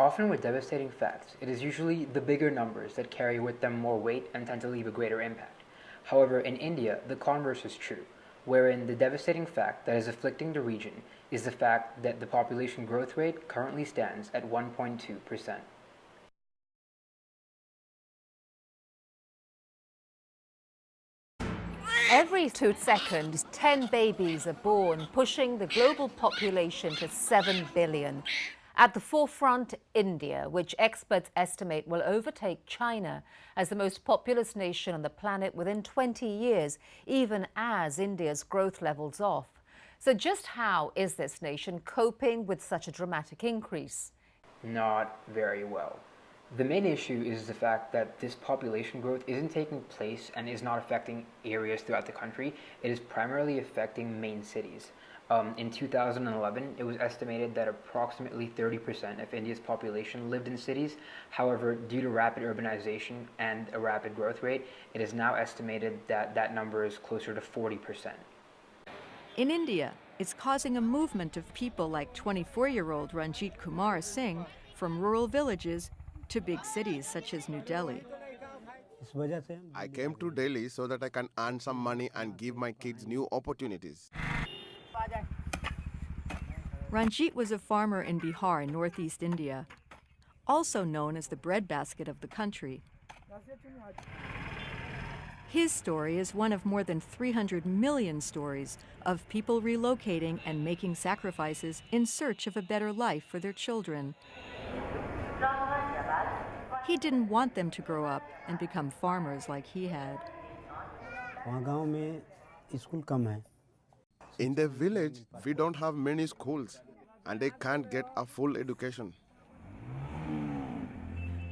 Often with devastating facts, it is usually the bigger numbers that carry with them more weight and tend to leave a greater impact. However, in India, the converse is true, wherein the devastating fact that is afflicting the region is the fact that the population growth rate currently stands at 1.2%. Every 2 seconds, 10 babies are born, pushing the global population to 7 billion. At the forefront, India, which experts estimate will overtake China as the most populous nation on the planet within 20 years, even as India's growth levels off. So just how is this nation coping with such a dramatic increase? Not very well. The main issue is the fact that this population growth isn't taking place and is not affecting areas throughout the country. It is primarily affecting main cities. In 2011, it was estimated that approximately 30% of India's population lived in cities. However, due to rapid urbanization and a rapid growth rate, it is now estimated that that number is closer to 40%. In India, it's causing a movement of people like 24-year-old Ranjit Kumar Singh from rural villages to big cities such as New Delhi. I came to Delhi so that I can earn some money and give my kids new opportunities. Ranjit was a farmer in Bihar, northeast India, also known as the breadbasket of the country. His story is one of more than 300 million stories of people relocating and making sacrifices in search of a better life for their children. He didn't want them to grow up and become farmers like he had. In the village, we don't have many schools and they can't get a full education.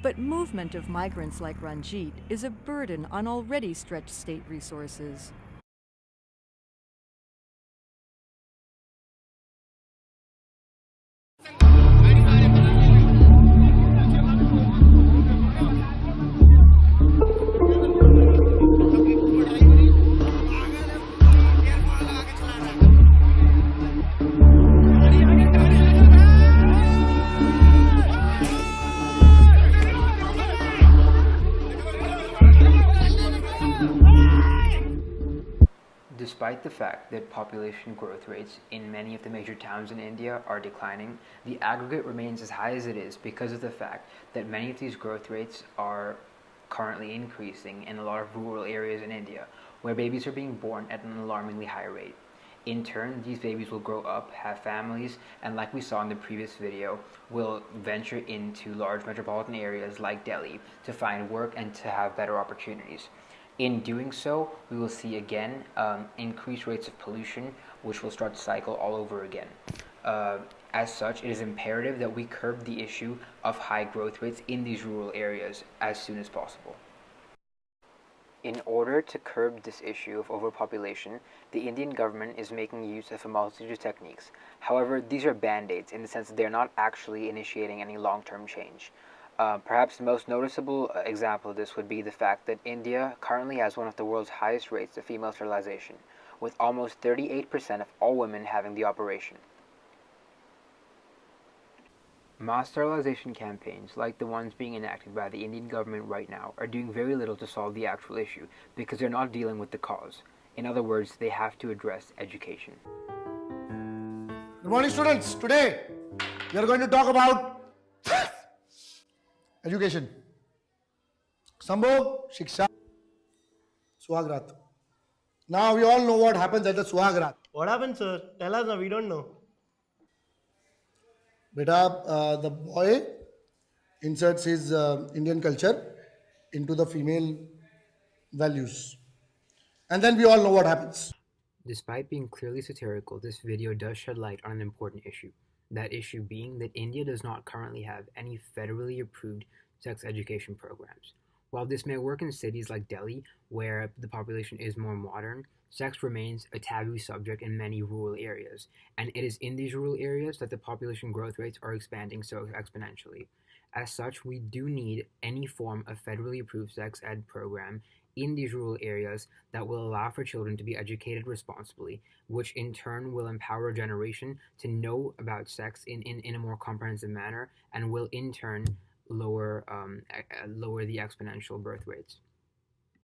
But movement of migrants like Ranjit is a burden on already stretched state resources. Despite the fact that population growth rates in many of the major towns in India are declining, the aggregate remains as high as it is because of the fact that many of these growth rates are currently increasing in a lot of rural areas in India, where babies are being born at an alarmingly high rate. In turn, these babies will grow up, have families, and like we saw in the previous video, will venture into large metropolitan areas like Delhi to find work and to have better opportunities. In doing so, we will see again increased rates of pollution, which will start to cycle all over again. As such, it is imperative that we curb the issue of high growth rates in these rural areas as soon as possible. In order to curb this issue of overpopulation, the Indian government is making use of a multitude of techniques. However, these are band-aids in the sense that they are not actually initiating any long-term change. Perhaps the most noticeable example of this would be the fact that India currently has one of the world's highest rates of female sterilization, with almost 38% of all women having the operation. Mass sterilization campaigns, like the ones being enacted by the Indian government right now, are doing very little to solve the actual issue because they're not dealing with the cause. In other words, they have to address education. Good morning, students. Today, we are going to talk about education. Sambhog, Shiksha, Suhagrat. Now we all know what happens at the Suhagrat. What happened, sir? Tell us now, we don't know. Beta, the boy inserts his Indian culture into the female values. And then we all know what happens. Despite being clearly satirical, this video does shed light on an important issue. That issue being that India does not currently have any federally approved sex education programs. While this may work in cities like Delhi, where the population is more modern, sex remains a taboo subject in many rural areas, and it is in these rural areas that the population growth rates are expanding so exponentially. As such, we do need any form of federally approved sex ed program in these rural areas that will allow for children to be educated responsibly, which in turn will empower a generation to know about sex in a more comprehensive manner and will in turn lower the exponential birth rates.